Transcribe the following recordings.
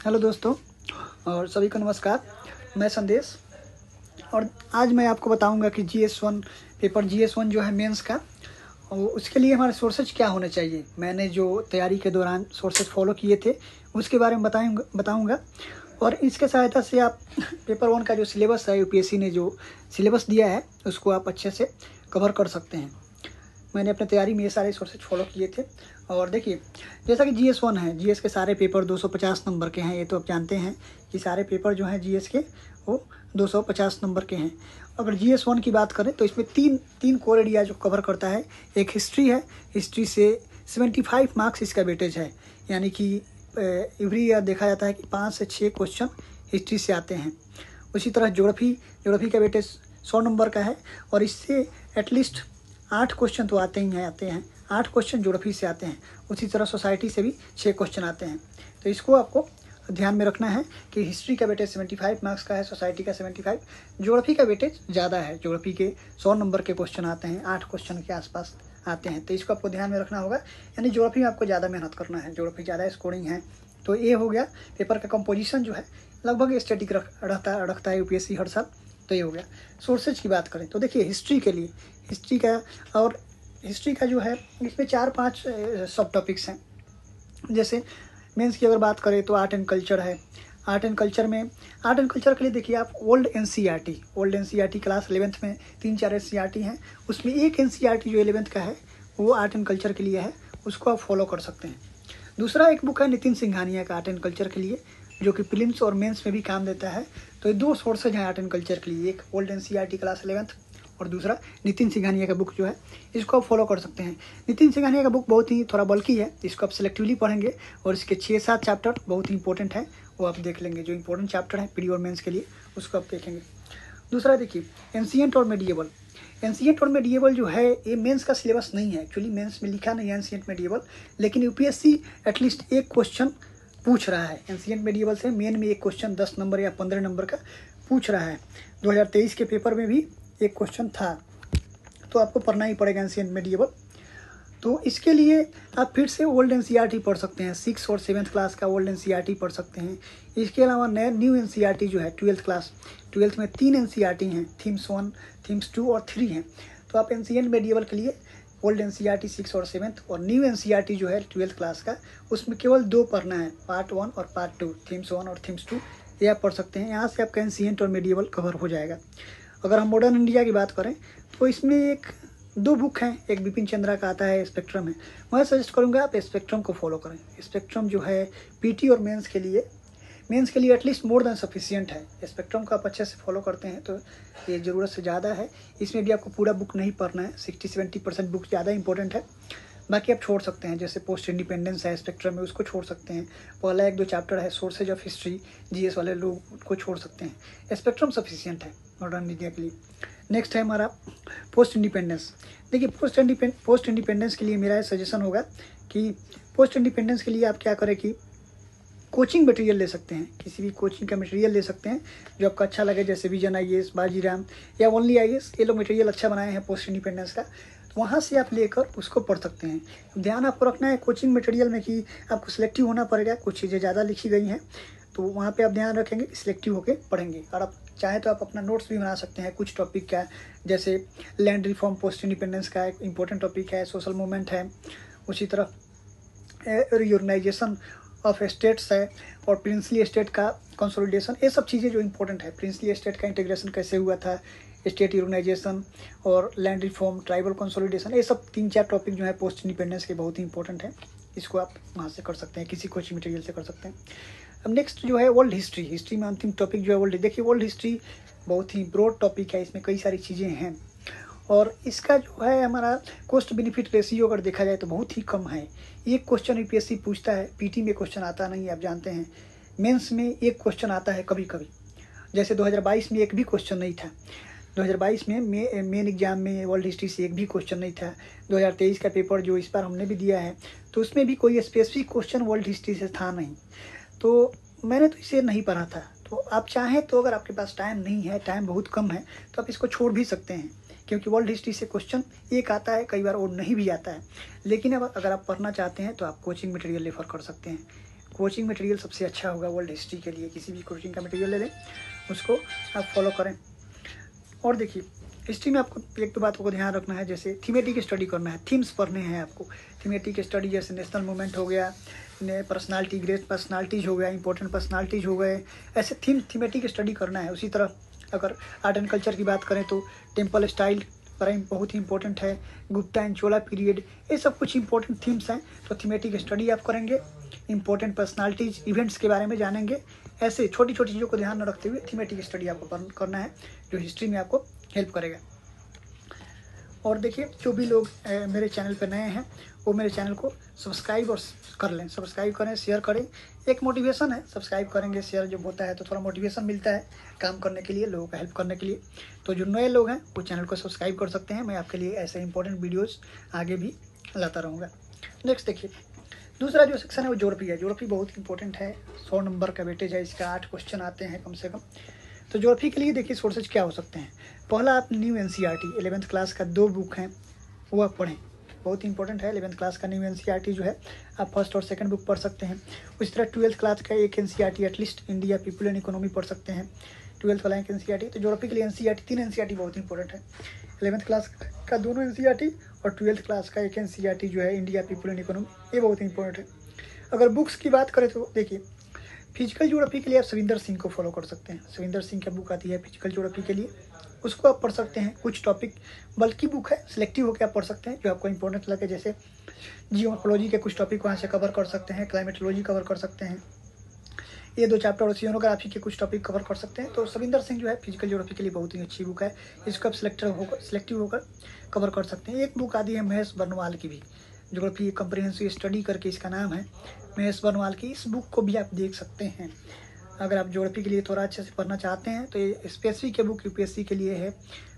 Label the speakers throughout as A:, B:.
A: Hello दोस्तों और सभी को नमस्कार। मैं संदेश और आज मैं आपको बताऊंगा कि GS1 पेपर GS1 जो है मेंस का, और उसके लिए हमारे सोर्सेज क्या होने चाहिए। मैंने जो तैयारी के दौरान सोर्सेज फॉलो किए थे उसके बारे में बताऊंगा और इसके सहायता से आप पेपर 1 का जो सिलेबस है, UPSC ने जो सिलेबस दिया है उसको आप अच्छे से कवर कर सकते हैं। मैंने अपने तैयारी में ये सारे सोर्सेज फॉलो किए थे। और देखिए, जैसा कि GS1 है, GS के सारे पेपर 250 नंबर के हैं। ये तो आप जानते हैं कि सारे पेपर जो हैं GS के वो 250 नंबर के हैं। अगर GS1 की बात करें तो इसमें तीन कोर एरिया जो कवर करता है। एक हिस्ट्री है, हिस्ट्री से 75 मार्क्स इसका वेटेज है, यानी कि एवरी ईयर देखा जाता है कि 5 से 6 क्वेश्चन हिस्ट्री से आते हैं। उसी तरह ज्योग्राफी का वेटेज 100 नंबर का है और इससे एटलीस्ट 8 क्वेश्चन तो आते हैं। 8 क्वेश्चन ज्योग्राफी से आते हैं। उसी तरह सोसाइटी से भी 6 क्वेश्चन आते हैं। तो इसको आपको ध्यान में रखना है कि हिस्ट्री का वेटेज 75 मार्क्स का है, सोसाइटी का 75, ज्योग्राफी का वेटेज ज़्यादा है। ज्योग्राफी के 100 नंबर के क्वेश्चन आते हैं, 8 क्वेश्चन के आसपास आते हैं। तो इसको आपको ध्यान में रखना होगा, यानी ज्योग्राफी में आपको ज़्यादा मेहनत करना है, ज्योग्राफी ज़्यादा स्कोरिंग है। तो ये हो गया। पेपर का कंपोजिशन जो है लगभग स्टैटिक रखता है UPSC हर साल। तो ये हो गया। सोर्सेज की बात करें तो देखिए, हिस्ट्री के लिए हिस्ट्री का जो है इसमें 4-5 सब टॉपिक्स हैं। जैसे मेंस की अगर बात करें तो आर्ट एंड कल्चर है। आर्ट एंड कल्चर के लिए देखिए आप ओल्ड NCERT क्लास 11th में 3-4 NCERT हैं। उसमें एक NCERT जो 11th का है वो आर्ट एंड कल्चर के लिए है, उसको आप फॉलो कर सकते हैं। दूसरा एक बुक है नितिन सिंघानिया का आर्ट एंड कल्चर के लिए, जो कि प्रीलिम्स और मेंस में भी काम देता है। तो ये 2 सोर्सेज हैं आर्ट एंड कल्चर के लिए, एक ओल्ड NCERT क्लास 11th और दूसरा नितिन सिंघानिया का बुक जो है, इसको आप फॉलो कर सकते हैं। नितिन सिंघानिया का बुक बहुत ही थोड़ा बल्कि है, इसको आप सिलेक्टिवली पढ़ेंगे और इसके 6-7 चैप्टर बहुत ही इंपॉर्टेंट है, वो आप देख लेंगे। जो इंपॉर्टेंट चैप्टर है प्री और मेंस के लिए, उसको आप देखेंगे। दूसरा देखिए, एंशिएंट और मेडिएवल जो है ये मेंस का सिलेबस नहीं है। एक्चुअली मेंस में लिखा नहीं है एंशिएंट मेडिएवल, लेकिन UPSC एटलीस्ट एक क्वेश्चन पूछ रहा है एंशिएंट मेडिएवल से। मेन में एक क्वेश्चन 10 नंबर या 15 नंबर का पूछ रहा है। 2023 के पेपर में भी एक क्वेश्चन था, तो आपको पढ़ना ही पड़ेगा एंशिएंट मेडिएवल। तो इसके लिए आप फिर से ओल्ड NCERT पढ़ सकते हैं, 6 और 7th क्लास का ओल्ड NCERT पढ़ सकते हैं। इसके अलावा न्यू NCERT जो है 12th में 3 NCERT हैं, थीम्स 1, थीम्स 2 और 3 हैं। तो आप एंशिएंट मेडिएवल के लिए ओल्ड NCERT 6 और 7th और न्यू NCERT जो है 12th क्लास का, उसमें केवल 2 पढ़ना है, पार्ट 1 और पार्ट 2, थीम्स 1 और थीम्स 2, ये आप पढ़ सकते हैं। यहाँ से आपका एंशिएंट और मेडिएवल कवर हो जाएगा। अगर हम मॉडर्न इंडिया की बात करें तो इसमें 2 बुक हैं। एक बिपिन चंद्रा का आता है, स्पेक्ट्रम है। मैं सजेस्ट करूंगा आप स्पेक्ट्रम को फॉलो करें। स्पेक्ट्रम जो है PT और मेंस के लिए एटलीस्ट मोर देन सफिशिएंट है। स्पेक्ट्रम को आप अच्छे से फॉलो करते हैं तो ये ज़रूरत से ज़्यादा है। इसमें भी आपको पूरा बुक नहीं पढ़ना है, 60-70% बुक ज़्यादा इंपॉर्टेंट है। बाकी आप छोड़ सकते हैं, जैसे पोस्ट इंडिपेंडेंस है स्पेक्ट्रम में, उसको छोड़ सकते हैं। पहला 1-2 चैप्टर है सोर्सेज ऑफ हिस्ट्री, GS वाले लोग उसको छोड़ सकते हैं। स्पेक्ट्रम सफिशिएंट है मॉडर्न इंडिया के लिए। नेक्स्ट है हमारा पोस्ट इंडिपेंडेंस। देखिए, पोस्ट इंडिपेंडेंस के लिए मेरा सजेशन होगा कि पोस्ट इंडिपेंडेंस के लिए आप क्या करें कि कोचिंग मटेरियल ले सकते हैं। किसी भी कोचिंग का मटेरियल ले सकते हैं जो आपको अच्छा लगे, जैसे विजन IAS, बाजीराम या ओनली IAS, ये लोग मटेरियल अच्छा बनाए हैं पोस्ट इंडिपेंडेंस का। तो वहाँ से आप लेकर उसको पढ़ सकते हैं। ध्यान आपको रखना है कोचिंग मटेरियल में कि आपको सिलेक्टिव होना पड़ेगा। कुछ चीज़ें ज़्यादा लिखी गई हैं तो वहाँ पे आप ध्यान रखेंगे, सिलेक्टिव होकर पढ़ेंगे। और आप चाहें तो आप अपना नोट्स भी बना सकते हैं कुछ टॉपिक का, जैसे लैंड रिफॉर्म पोस्ट इंडिपेंडेंस का एक इंपॉर्टेंट टॉपिक है, सोशल मूवमेंट है, उसी तरह रिऑर्गेनाइजेशन ऑफ स्टेट्स है और प्रिंसली स्टेट का कंसोलिडेशन। ये सब चीज़ें जो इंपॉर्टेंट है, प्रिंसली स्टेट का इंटीग्रेशन कैसे हुआ था, स्टेट रिऑर्गेनाइजेशन और लैंड रिफॉर्म, ट्राइबल कंसोलिडेशन, ये सब 3-4 टॉपिक जो है पोस्ट इंडिपेंडेंस के बहुत ही इंपॉर्टेंट है। इसको आप वहाँ से कर सकते हैं, किसी कोचिंग मटेरियल से कर सकते हैं। अब नेक्स्ट जो है वर्ल्ड हिस्ट्री में अंतिम टॉपिक जो है वर्ल्ड। देखिए, वर्ल्ड हिस्ट्री बहुत ही ब्रॉड टॉपिक है, इसमें कई सारी चीज़ें हैं और इसका जो है हमारा कॉस्ट बेनिफिट रेशियो अगर देखा जाए तो बहुत ही कम है। एक क्वेश्चन UPSC पूछता है, PT में क्वेश्चन आता नहीं, आप जानते हैं। मेंस में एक क्वेश्चन आता है कभी कभी, जैसे 2022 में एक भी क्वेश्चन नहीं था। 2022 में मेन एग्जाम में वर्ल्ड हिस्ट्री से एक भी क्वेश्चन नहीं था। 2023 का पेपर जो इस बार हमने भी दिया है तो उसमें भी कोई स्पेसिफिक क्वेश्चन वर्ल्ड हिस्ट्री से था नहीं। तो मैंने तो इसे नहीं पढ़ा था। तो आप चाहें तो, अगर आपके पास टाइम नहीं है, टाइम बहुत कम है, तो आप इसको छोड़ भी सकते हैं, क्योंकि वर्ल्ड हिस्ट्री से क्वेश्चन एक आता है, कई बार और नहीं भी आता है। लेकिन अब अगर आप पढ़ना चाहते हैं तो आप कोचिंग मटेरियल रेफर कर सकते हैं। कोचिंग मटेरियल सबसे अच्छा होगा वर्ल्ड हिस्ट्री के लिए। किसी भी कोचिंग का मटेरियल ले लें, उसको आप फॉलो करें। और देखिए हिस्ट्री में आपको एक तो बात को ध्यान रखना है, जैसे थीमेटिक स्टडी करना है, थीम्स पढ़ने हैं आपको। थीमेटिक स्टडी जैसे नेशनल मूवमेंट हो गया, पर्सनालिटी, ग्रेट पर्सनालिटीज़ हो गया, इंपॉर्टेंट पर्सनालिटीज़ हो गए, ऐसे थीमेटिक स्टडी करना है। उसी तरह अगर आर्ट एंड कल्चर की बात करें तो टेम्पल स्टाइल पर बहुत ही इंपॉर्टेंट है, गुप्ता एंड चोला पीरियड, ये सब कुछ इंपॉर्टेंट थीम्स हैं। तो थीमेटिक स्टडी आप करेंगे, इंपॉर्टेंट पर्सनालिटीज़ इवेंट्स के बारे में जानेंगे। ऐसे छोटी छोटी चीज़ों को ध्यान में रखते हुए थीमेटिक स्टडी आपको करना है, जो हिस्ट्री में आपको हेल्प करेगा। और देखिए जो भी लोग मेरे चैनल पर नए हैं वो मेरे चैनल को सब्सक्राइब और कर लें, सब्सक्राइब करें, शेयर करें। एक मोटिवेशन है, सब्सक्राइब करेंगे, शेयर जब होता है तो थोड़ा मोटिवेशन मिलता है काम करने के लिए, लोगों का हेल्प करने के लिए। तो जो नए लोग हैं वो चैनल को सब्सक्राइब कर सकते हैं। मैं आपके लिए ऐसे इंपॉर्टेंट वीडियोज़ आगे भी लाता रहूँगा। नेक्स्ट देखिए दूसरा जो सेक्शन है वो ज्योग्राफी है। ज्योग्राफी बहुत इंपॉर्टेंट है, 100 नंबर का वेटेज है इसका, 8 क्वेश्चन आते हैं कम से कम। तो ज्योग्राफी के लिए देखिए सोर्सेज क्या हो सकते हैं। पहला आप न्यू एनसीईआरटी 11th क्लास का 2 बुक हैं वो आप पढ़ें, बहुत ही इंपॉर्टेंट है। 11th क्लास का न्यू एनसीईआरटी जो है आप फर्स्ट और सेकंड बुक पढ़ सकते हैं। उसी तरह 12th क्लास का एक NCERT at least India people and economy पढ़ सकते हैं, 12th वाला एक एनसीईआरटी। तो ज्योग्राफी के लिए एनसीईआरटी 3 एनसीईआरटी बहुत इंपॉर्टेंट है। 11th क्लास का दोनों एनसीईआरटी और 12th क्लास का एक एनसीईआरटी जो है इंडिया पीपल एंड इकोनॉमी, ये बहुत इंपॉर्टेंट है। अगर बुक्स की बात करें तो देखिए फिजिकल ज्योग्राफी के लिए आप सविंदर सिंह को फॉलो कर सकते हैं। सविंदर सिंह की बुक आती है फिजिकल ज्योग्राफी के लिए, उसको आप पढ़ सकते हैं। कुछ टॉपिक बल्कि बुक है, सिलेक्टिव होकर आप पढ़ सकते हैं जो आपको इंपॉर्टेंट लगे। जैसे जियोलॉजी के कुछ टॉपिक वहाँ से कवर कर सकते हैं, क्लाइमेटोलॉजी कवर कर सकते हैं, ये 2 चैप्टर ओशियोनोग्राफी के कुछ टॉपिक कवर कर सकते हैं। तो सविंदर सिंह जो है फिजिकल ज्योग्राफी के लिए बहुत ही अच्छी बुक है, इसको आप सिलेक्टिव होकर कवर कर सकते हैं। एक बुक आती है महेश बर्नवाल की भी, ज्योग्राफी कम्प्रिहेंसिव स्टडी करके इसका नाम है, महेश बर्नवाल की। इस बुक को भी आप देख सकते हैं। अगर आप ज्योग्राफी के लिए थोड़ा अच्छे से पढ़ना चाहते हैं तो ये स्पेसिफिक बुक यूपीएससी के लिए है,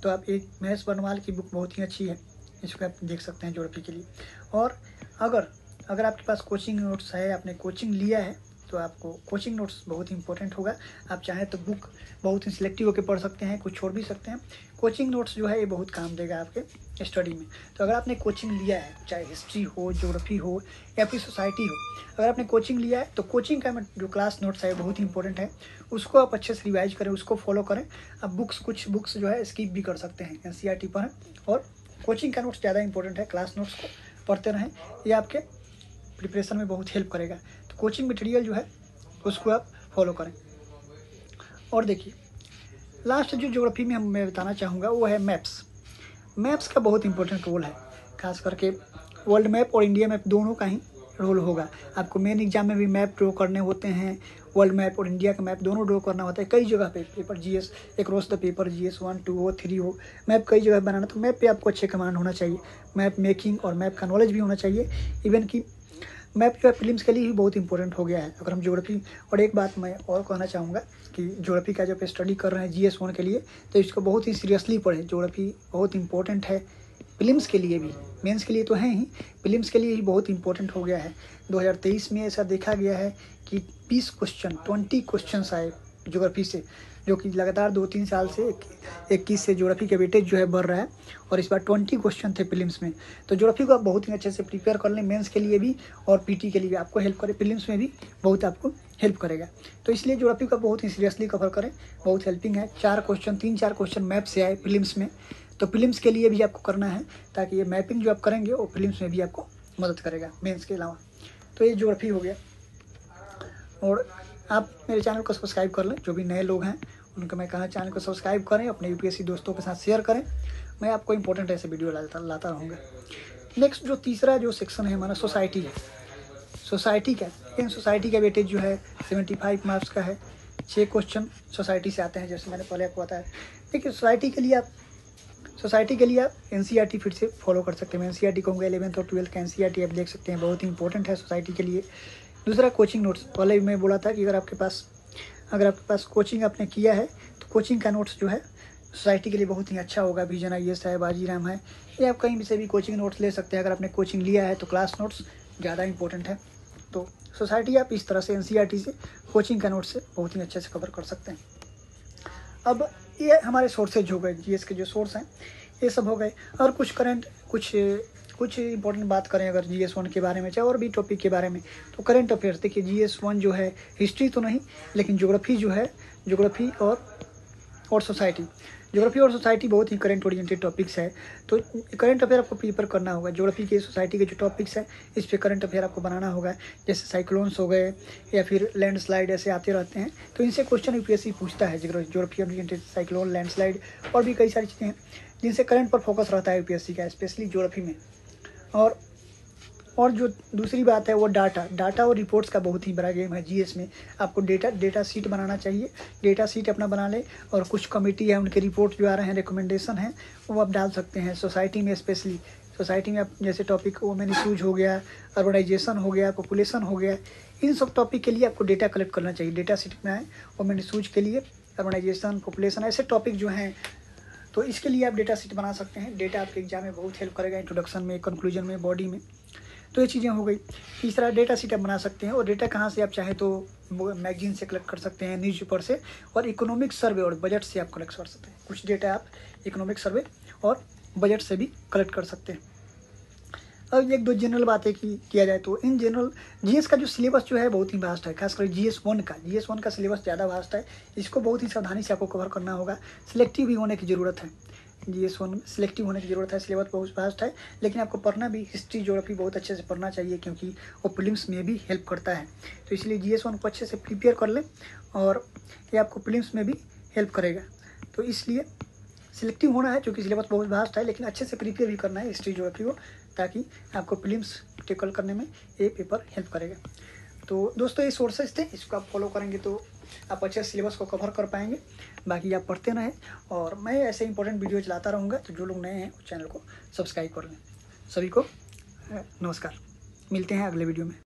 A: तो आप एक महेश बर्नवाल की बुक बहुत ही अच्छी है, इसको आप देख सकते हैं ज्योग्राफी के लिए। और अगर आपके पास कोचिंग नोट्स है, आपने कोचिंग लिया है, तो आपको कोचिंग नोट्स बहुत ही इंपॉर्टेंट होगा। आप चाहें तो बुक बहुत ही सिलेक्टिव होकर पढ़ सकते हैं, कुछ छोड़ भी सकते हैं। कोचिंग नोट्स जो है ये बहुत काम देगा आपके स्टडी में। तो अगर आपने कोचिंग लिया है, चाहे हिस्ट्री हो, ज्योग्राफी हो या फिर सोसाइटी हो, अगर आपने कोचिंग लिया है तो कोचिंग का जो क्लास नोट्स है बहुत ही इंपॉर्टेंट है, उसको आप अच्छे से रिवाइज करें, उसको फॉलो करें। अब कुछ बुक्स जो है स्किप भी कर सकते हैं, एनसीईआरटी पढ़ें और कोचिंग का नोट्स ज़्यादा इंपॉर्टेंट है। क्लास नोट्स को पढ़ते रहें, ये आपके प्रिपरेशन में बहुत हेल्प करेगा। तो कोचिंग मटेरियल जो है उसको आप फॉलो करें। और देखिए लास्ट जो ज्योग्राफी में मैं बताना चाहूँगा वो है मैप्स का बहुत इंपॉर्टेंट रोल है, खास करके वर्ल्ड मैप और इंडिया मैप दोनों का ही रोल होगा। आपको मेन एग्जाम में भी मैप ड्रॉ करने होते हैं, वर्ल्ड मैप और इंडिया का मैप दोनों ड्रॉ करना होता है। कई जगह पे paper GS across the paper GS 1, 2 हो, 3 हो, मैप कई जगह बनाना, तो मैप पे आपको अच्छे कमांड होना चाहिए, मैप मेकिंग और मैप का नॉलेज भी होना चाहिए। इवन कि मैप जो है फिल्म्स के लिए भी बहुत इंपॉर्टेंट हो गया है अगर हम ज्योग्राफी। और एक बात मैं और कहना चाहूँगा कि ज्योग्राफी का जब स्टडी कर रहे हैं GS 1 के लिए, तो इसको बहुत ही सीरियसली पढ़ें। ज्योग्राफी बहुत इंपॉर्टेंट है फिल्म्स के लिए भी, मेंस के लिए तो है ही, फिल्म्स के लिए ही बहुत इंपॉर्टेंट हो गया है। 2023 में ऐसा देखा गया है कि 20 क्वेश्चन आए ज्योग्राफी से, जो कि लगातार 2-3 साल से 21 से ज्योग्राफी के वेटेज जो है बढ़ रहा है, और इस बार 20 क्वेश्चन थे फिल्म्स में। तो ज्योग्राफी को आप बहुत ही अच्छे से प्रिपेयर कर लें, मेंस के लिए भी और पीटी के लिए भी आपको हेल्प करे, फिल्म्स में भी बहुत आपको हेल्प करेगा। तो इसलिए ज्योग्राफी का बहुत ही सीरियसली कवर करें, बहुत हेल्पिंग है। 3-4 क्वेश्चन मैप से आए फिल्म्स में, तो फिल्म्स के लिए भी आपको करना है, ताकि ये मैपिंग जो आप करेंगे वो फिल्म्स में भी आपको मदद करेगा मेंस के अलावा। तो ये ज्योग्राफी हो गया। और आप मेरे चैनल को सब्सक्राइब कर लें, जो भी नए लोग हैं उनको मैं कहना चैनल को सब्सक्राइब करें, अपने यूपीएससी दोस्तों के साथ शेयर करें। मैं आपको इंपॉर्टेंट ऐसे वीडियो लाता रहूँगा। नेक्स्ट जो तीसरा जो सेक्शन है हमारा सोसाइटी है। सोसाइटी का लेकिन सोसाइटी का वेटेज जो है 75 मार्क्स का है, 6 क्वेश्चन सोसाइटी से आते हैं, जैसे मैंने पहले आपको बताया। देखिए सोसाइटी के लिए आप एनसीईआरटी फिर से फॉलो कर सकते हैं। मैं एनसीईआरटी कहूँगा 11th और 12th का एनसीईआरटी आप देख सकते हैं, बहुत ही इंपॉर्टेंट है सोसाइटी के लिए। दूसरा कोचिंग नोट्स, पहले मैं बोला था कि अगर आपके पास कोचिंग आपने किया है तो कोचिंग का नोट्स जो है सोसाइटी के लिए बहुत ही अच्छा होगा। विजन IAS है, बाजीराम है, ये आप कहीं भी से भी कोचिंग नोट्स ले सकते हैं। अगर आपने कोचिंग लिया है तो क्लास नोट्स ज़्यादा इंपॉर्टेंट है। तो सोसाइटी आप इस तरह से एनसीईआरटी से कोचिंग का नोट्स से बहुत ही अच्छे से कवर कर सकते हैं। अब ये हमारे सोर्सेज हो गए, GS के जो सोर्स हैं ये सब हो गए। और कुछ करंट, कुछ कुछ इंपॉर्टेंट बात करें अगर GS1 के बारे में, चाहे और भी टॉपिक के बारे में, तो करंट अफेयर्स देखिए GS1 जो है हिस्ट्री तो नहीं, लेकिन ज्योग्राफी जो है, ज्योग्राफी और सोसाइटी, ज्योग्राफी और सोसाइटी बहुत ही करंट ओरिएंटेड टॉपिक्स है। तो करंट अफेयर आपको प्रिपेयर करना होगा। ज्योग्राफी के, सोसाइटी के जो टॉपिक्स है इस पे करंट अफेयर आपको बनाना होगा। जैसे साइक्लोन्स हो गए या फिर लैंडस्लाइड ऐसे आते रहते हैं, तो इनसे क्वेश्चन यूपीएससी पूछता है। ज्योग्राफी ओरिएंटेड साइक्लोन, लैंडस्लाइड और भी कई सारी चीज़ें हैं जिनसे करंट पर फोकस रहता है यूपीएससी का, स्पेशली ज्योग्राफी में। और जो दूसरी बात है वो डाटा और रिपोर्ट्स का बहुत ही बड़ा गेम है जीएस में। आपको डेटा शीट बनाना चाहिए, डेटा शीट अपना बना ले, और कुछ कमेटी है उनके रिपोर्ट जो आ रहे हैं, रिकमेंडेशन है, वो आप डाल सकते हैं। सोसाइटी में स्पेशली, सोसाइटी में आप जैसे टॉपिक वोमेन इशूज हो गया, अर्बनाइजेशन हो गया, पॉपुलेशन हो गया, इन सब टॉपिक के लिए आपको डेटा कलेक्ट करना चाहिए। डेटा शीट बनाएं वोमेन इशूज के लिए, अर्बनाइजेशन, पॉपुलेशन, ऐसे टॉपिक जो हैं, तो इसके लिए आप डेटा शीट बना सकते हैं। डेटा आपके एग्जाम में बहुत हेल्प करेगा, इंट्रोडक्शन में, कंक्लूजन में, बॉडी में। तो ये चीज़ें हो गई। तीसरा, डेटा शीट आप बना सकते हैं, और डेटा कहाँ से आप चाहें तो मैगजीन से कलेक्ट कर सकते हैं, न्यूज़पेपर से, और इकोनॉमिक सर्वे और बजट से आप कलेक्ट कर सकते हैं। कुछ डेटा आप इकोनॉमिक सर्वे और बजट से भी कलेक्ट कर सकते हैं। अब एक दो जनरल बातें किया जाए तो इन जनरल जीएस का जो सिलेबस जो है बहुत ही वास्ट है, खासकर GS1 का सिलेबस ज़्यादा वास्ट है। इसको बहुत ही सावधानी से आपको कवर करना होगा। सिलेक्टिव भी होने की ज़रूरत है। GS1 सिलेक्टिव होने की ज़रूरत है। सिलेबस बहुत वास्ट है, लेकिन आपको पढ़ना भी, हिस्ट्री, ज्योग्राफी बहुत अच्छे से पढ़ना चाहिए, क्योंकि वो प्रीलिम्स में भी हेल्प करता है। तो इसलिए GS1 को अच्छे से प्रिपेयर कर लें, और ये आपको प्रीलिम्स में भी हेल्प करेगा। तो इसलिए सिलेक्टिव होना है, क्योंकि सिलेबस बहुत वास्ट है, लेकिन अच्छे से प्रिपेयर भी करना है हिस्ट्री, ज्योग्राफी को, ताकि आपको प्रीलिम्स टेकल करने में ये पेपर हेल्प करेगा। तो दोस्तों, ये सोर्सेज थे, इसको आप फॉलो करेंगे तो आप अच्छे सिलेबस को कवर कर पाएंगे। बाकी आप पढ़ते रहें, और मैं ऐसे इंपॉर्टेंट वीडियो चलाता रहूँगा। तो जो लोग नए हैं चैनल को सब्सक्राइब कर लें। सभी को नमस्कार, मिलते हैं अगले वीडियो में।